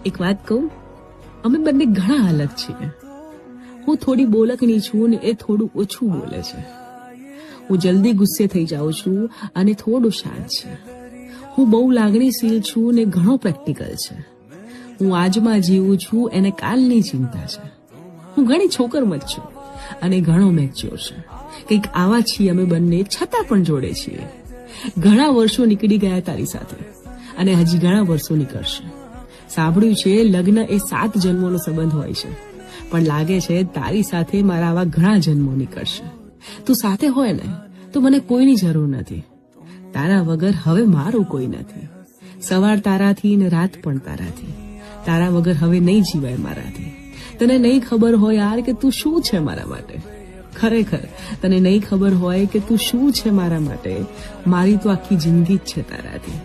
એક વાત કહું, અમે બંને ઘણા અલગ છીએ. હું થોડી બોલકની છું ને એ થોડું ઓછું બોલે છે. હું જલ્દી ગુસ્સે થઈ જાઉં છું અને થોડું શાંત છે. હું બહુ લાગણીશીલ છું ને ઘણો પ્રેક્ટિકલ છે. હું આજમાં જીવું છું એને કાલની ચિંતા છે. હું ઘણી છોકરમત છું અને ઘણો મેચ્યોર છે. કંઈક આવા છીએ અમે બંને, છતાં પણ જોડે છીએ. ઘણા વર્ષો નીકળી ગયા તારી સાથે અને હજી ઘણા વર્ષો નીકળશે. સાંભળ્યું છે લગ્ન એ 7 જન્મોનો સંબંધ હોય છે, પણ લાગે છે તારી સાથે મારા આવા ઘણા જન્મો નીકળશે. તું સાથે હોય ને તો મને કોઈની જરૂર નથી. તારા વગર હવે મારું કોઈ નથી. સવાર તારાથી ને રાત પણ તારાથી. તારા વગર હવે નહીં જીવાય મારાથી. તને નહીં ખબર હોય યાર કે તું શું છે મારા માટે. ખરેખર તને નહીં ખબર હોય કે તું શું છે મારા માટે. મારી તો આખી જિંદગી જ છે તારાથી.